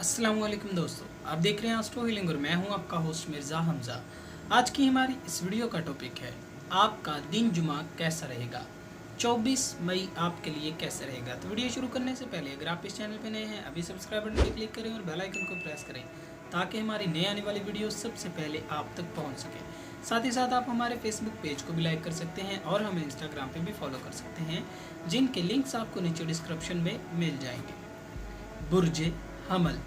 अस्सलाम वालेकुम दोस्तों, आप देख रहे हैं एस्ट्रो हीलिंग और मैं हूं आपका होस्ट मिर्ज़ा हमज़ा। आज की हमारी इस वीडियो का टॉपिक है आपका दिन जुमा कैसा रहेगा, 24 मई आपके लिए कैसे रहेगा। तो वीडियो शुरू करने से पहले अगर आप इस चैनल पर नए हैं अभी सब्सक्राइब बटन पर क्लिक करें और बेल आइकन को प्रेस करें ताकि हमारी नए आने वाली वीडियो सबसे पहले आप तक पहुँच सके। साथ ही साथ आप हमारे फेसबुक पेज को भी लाइक कर सकते हैं और हमें इंस्टाग्राम पे भी फॉलो कर सकते हैं, जिनके लिंक्स आपको नीचे डिस्क्रिप्शन में मिल जाएंगे। बुर्ज हमल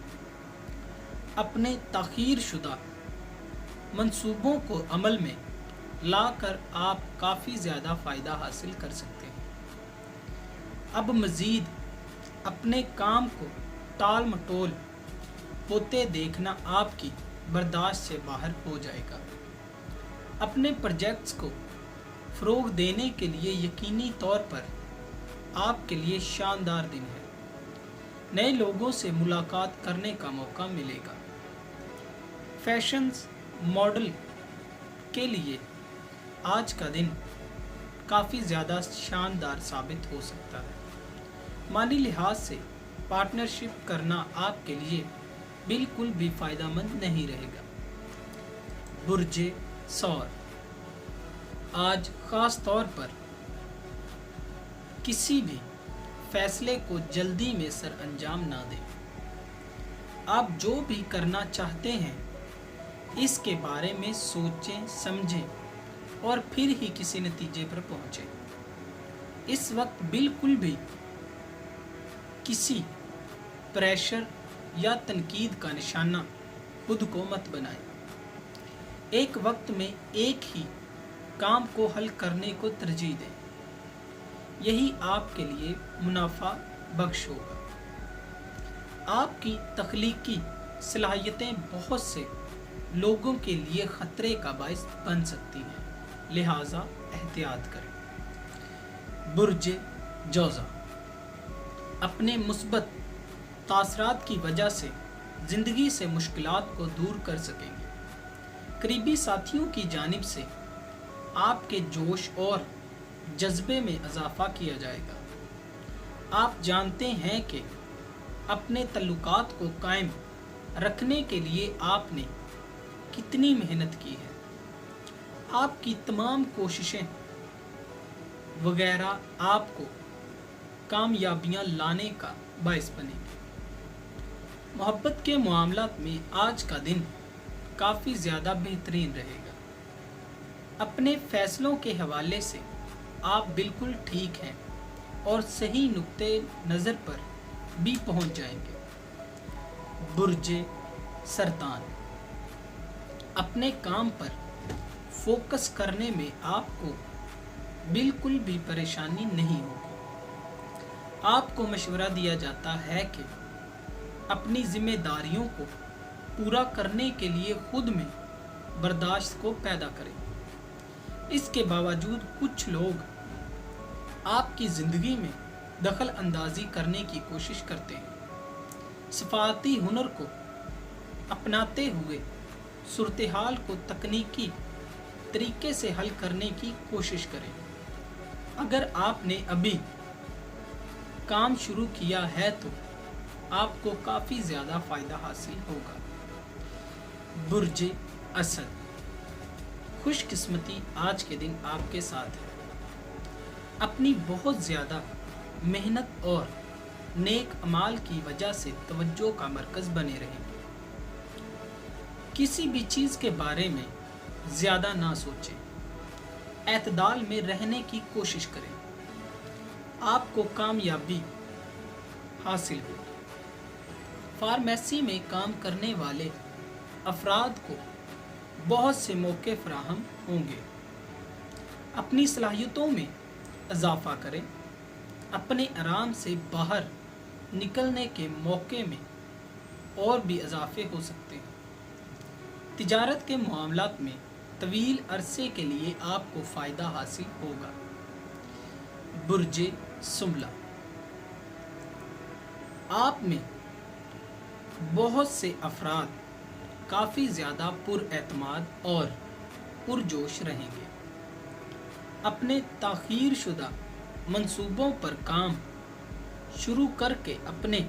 अपने ताख़ीर शुदा मंसूबों को अमल में लाकर आप काफ़ी ज़्यादा फ़ायदा हासिल कर सकते हैं। अब मज़ीद अपने काम को टाल मटोल होते देखना आपकी बर्दाश्त से बाहर हो जाएगा। अपने प्रोजेक्ट्स को फ़रोग़ देने के लिए यकीनी तौर पर आपके लिए शानदार दिन है। नए लोगों से मुलाकात करने का मौका मिलेगा। फैशंस मॉडल के लिए आज का दिन काफ़ी ज़्यादा शानदार साबित हो सकता है। माली लिहाज से पार्टनरशिप करना आपके लिए बिल्कुल भी फ़ायदेमंद नहीं रहेगा। बुर्ज सौर आज ख़ास तौर पर किसी भी फैसले को जल्दी में सर अंजाम ना दें। आप जो भी करना चाहते हैं इसके बारे में सोचें समझें और फिर ही किसी नतीजे पर पहुँचें। इस वक्त बिल्कुल भी किसी प्रेशर या तनकीद का निशाना खुद को मत बनाएं। एक वक्त में एक ही काम को हल करने को तरजीह दें, यही आपके लिए मुनाफा बख्श होगा। आपकी तख्लीकी सलाहियतें बहुत से लोगों के लिए ख़तरे का बायस बन सकती हैं, लिहाजा एहतियात करें। बुर्ज जौज़ा अपने मुस्बत तासरात की वजह से ज़िंदगी से मुश्किलात को दूर कर सकेंगे। करीबी साथियों की जानिब से आपके जोश और जज्बे में इजाफा किया जाएगा। आप जानते हैं कि अपने तल्लुकात को कायम रखने के लिए आपने कितनी मेहनत की है। आपकी तमाम कोशिशें वगैरह आपको कामयाबियां लाने का बायस बनेंगी। मोहब्बत के मामलात में आज का दिन काफ़ी ज़्यादा बेहतरीन रहेगा। अपने फैसलों के हवाले से आप बिल्कुल ठीक हैं और सही नुक्ते नज़र पर भी पहुंच जाएंगे। बुर्ज सरतान अपने काम पर फोकस करने में आपको बिल्कुल भी परेशानी नहीं होगी। आपको मशवरा दिया जाता है कि अपनी जिम्मेदारियों को पूरा करने के लिए खुद में बर्दाश्त को पैदा करें। इसके बावजूद कुछ लोग आपकी ज़िंदगी में दखल अंदाजी करने की कोशिश करते हैं। सफाती हुनर को अपनाते हुए सूरत हाल को तकनीकी तरीके से हल करने की कोशिश करें। अगर आपने अभी काम शुरू किया है तो आपको काफ़ी ज़्यादा फ़ायदा हासिल होगा। बुर्ज असद खुशकिस्मती आज के दिन आपके साथ है। अपनी बहुत ज़्यादा मेहनत और नेक अमाल की वजह से तवज्जो का मरकज़ बने रहेंगे। किसी भी चीज़ के बारे में ज़्यादा ना सोचें, एतदाल में रहने की कोशिश करें, आपको कामयाबी हासिल होगी। फार्मेसी में काम करने वाले अफराद को बहुत से मौके फराहम होंगे। अपनी सलाहियतों में इजाफा करें। अपने आराम से बाहर निकलने के मौके में और भी इजाफे हो सकते हैं। तिजारत के मामलात में तवील अरसे के लिए आपको फ़ायदा हासिल होगा। बुर्ज सुमला आप में बहुत से अफराद काफ़ी ज़्यादा पुरएतमाद और पुरजोश रहेंगे। अपने ताख़ीर शुदा मंसूबों पर काम शुरू करके अपने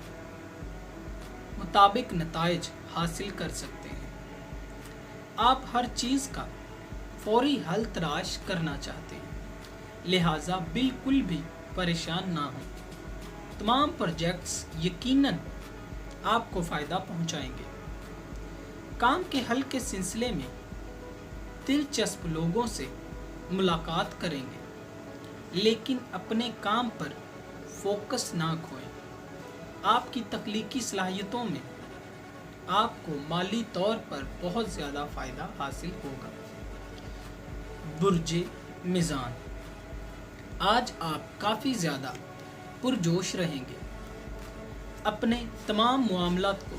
मुताबिक नताइज हासिल कर सकते हैं। आप हर चीज़ का फौरी हल तलाश करना चाहते हैं, लिहाजा बिल्कुल भी परेशान ना हो। तमाम प्रोजेक्ट्स यकीनन आपको फ़ायदा पहुंचाएंगे। काम के हल के सिलसिले में दिलचस्प लोगों से मुलाकात करेंगे, लेकिन अपने काम पर फोकस ना खोएं। आपकी तख्लीकी सलाहियतों में आपको माली तौर पर बहुत ज़्यादा फ़ायदा हासिल होगा। बुर्ज मिज़ान, आज आप काफ़ी ज़्यादा पुरजोश रहेंगे। अपने तमाम मामलात को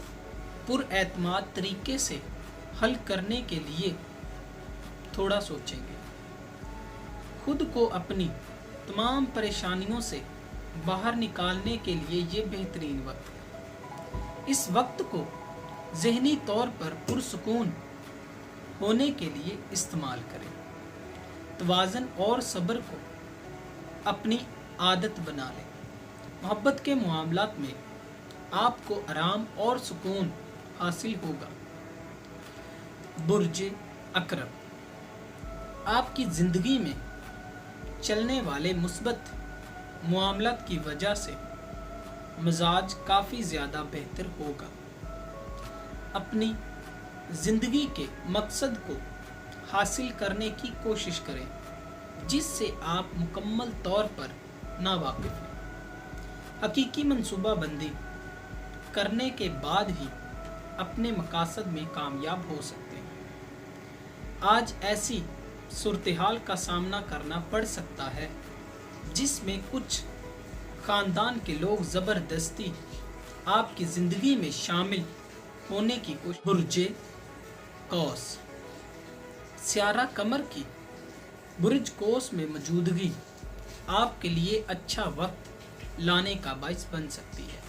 पुरएतमाद तरीके से हल करने के लिए थोड़ा सोचेंगे। खुद को अपनी तमाम परेशानियों से बाहर निकालने के लिए ये बेहतरीन वक्त है। इस वक्त को ज़हनी तौर पर पुरसुकून होने के लिए इस्तेमाल करें। तवाज़न और सब्र को अपनी आदत बना लें। मोहब्बत के मामलात में आपको आराम और सुकून हासिल होगा। बुर्ज अकरब, आपकी ज़िंदगी में चलने वाले मुस्बत मामलात की वजह से मिजाज काफ़ी ज़्यादा बेहतर होगा। अपनी ज़िंदगी के मकसद को हासिल करने की कोशिश करें, जिससे आप मुकम्मल तौर पर नावाकिफ़ हैं। हकीकी मंसूबाबंदी करने के बाद ही अपने मकासद में कामयाब हो सकते हैं। आज ऐसी सूरत-ए-हाल का सामना करना पड़ सकता है जिसमें कुछ ख़ानदान के लोग ज़बरदस्ती आपकी ज़िंदगी में शामिल होने की कोशिश। बुर्ज कौस, सियारा कमर की बुर्ज कौस में मौजूदगी आपके लिए अच्छा वक्त लाने का बाइस बन सकती है।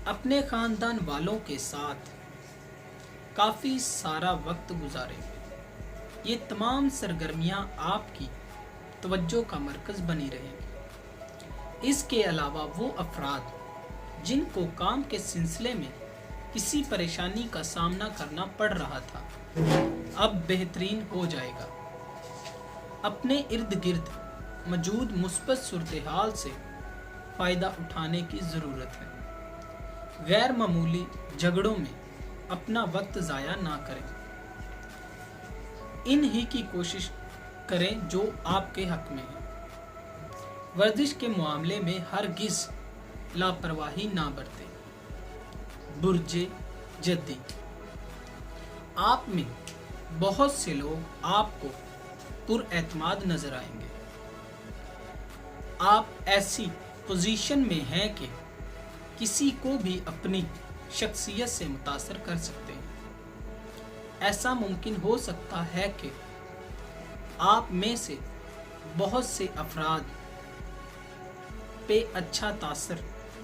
अपने ख़ानदान वालों के साथ काफ़ी सारा वक्त गुजारेंगे। ये तमाम सरगर्मियाँ आपकी तवज्जो का मरकज़ बनी रहेंगी। इसके अलावा वो अफराद जिनको काम के सिलसिले में किसी परेशानी का सामना करना पड़ रहा था, अब बेहतरीन हो जाएगा। अपने इर्द गिर्द मौजूद मुस्बत सूरत-ए-हाल से फ़ायदा उठाने की ज़रूरत है। गैर मामूली झगड़ों में अपना वक्त ज़ाया ना करें। इन ही की कोशिश करें जो आपके हक में है। वर्जिश के मामले में हरगिज़ लापरवाही ना बरतें। बुर्ज जद्दी, आप में बहुत से लोग आपको पुरएतमाद नजर आएंगे। आप ऐसी पोजीशन में हैं कि किसी को भी अपनी शख्सियत से मुतासर कर सकते हैं। ऐसा मुमकिन हो सकता है कि आप में से बहुत से अफराद पे अच्छा तासर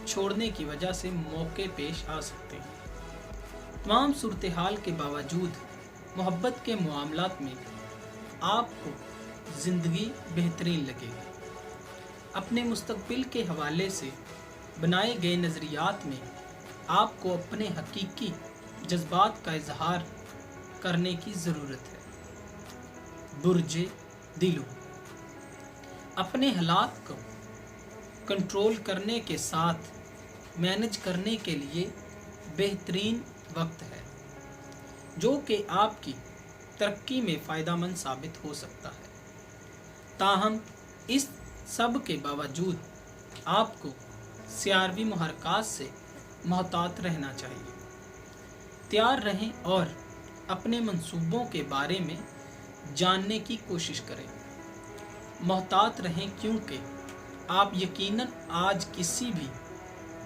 छोड़ने की वजह से मौके पेश आ सकते हैं। तमाम सूरत-ए-हाल के बावजूद मोहब्बत के मामलात में आपको ज़िंदगी बेहतरीन लगेगी। अपने मुस्तकबिल के हवाले से बनाए गए नज़रियात में आपको अपने हकीकी जज्बात का इजहार करने की ज़रूरत है। बुर्ज दिलो, अपने हालात को कंट्रोल करने के साथ मैनेज करने के लिए बेहतरीन वक्त है, जो कि आपकी तरक्की में फ़ायदेमंद साबित हो सकता है। ताहम इस सब के बावजूद आपको सियारवी मुहरकात से मोहतात रहना चाहिए। तैयार रहें और अपने मंसूबों के बारे में जानने की कोशिश करें। मोहतात रहें क्योंकि आप यकीनन आज किसी भी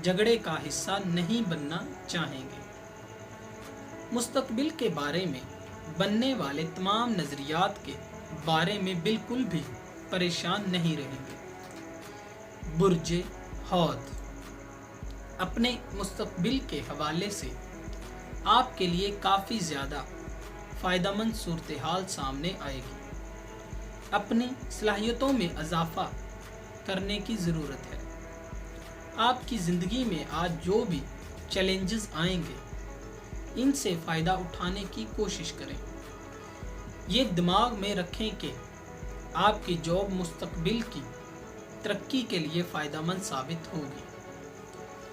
झगड़े का हिस्सा नहीं बनना चाहेंगे। मुस्तकबिल के बारे में बनने वाले तमाम नज़रियात के बारे में बिल्कुल भी परेशान नहीं रहेंगे। बुर्ज हौद, अपने मुस्तकबिल के हवाले से आपके लिए काफ़ी ज़्यादा फ़ायदेमंद सूरत-ए-हाल सामने आएगी। अपनी सलाहियतों में इजाफ़ा करने की ज़रूरत है। आपकी ज़िंदगी में आज जो भी चैलेंजेस आएंगे, इनसे फ़ायदा उठाने की कोशिश करें। ये दिमाग में रखें कि आपकी जॉब मुस्तकबिल की तरक्की के लिए फ़ायदेमंद साबित होगी।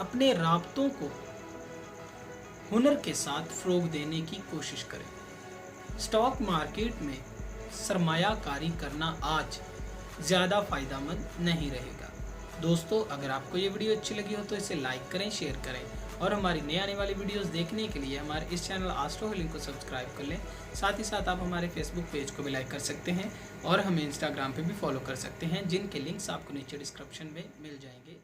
अपने राब्तों को हुनर के साथ फ़रोग़ देने की कोशिश करें। स्टॉक मार्केट में सरमायाकारी करना आज ज़्यादा फ़ायदेमंद नहीं रहेगा। दोस्तों, अगर आपको ये वीडियो अच्छी लगी हो तो इसे लाइक करें, शेयर करें और हमारी नई आने वाली वीडियोस देखने के लिए हमारे इस चैनल एस्ट्रो हीलिंग को सब्सक्राइब कर लें। साथ ही साथ आप हमारे फेसबुक पेज को भी लाइक कर सकते हैं और हमें इंस्टाग्राम पे भी फॉलो कर सकते हैं, जिनके लिंक्स आपको नीचे डिस्क्रिप्शन में मिल जाएंगे।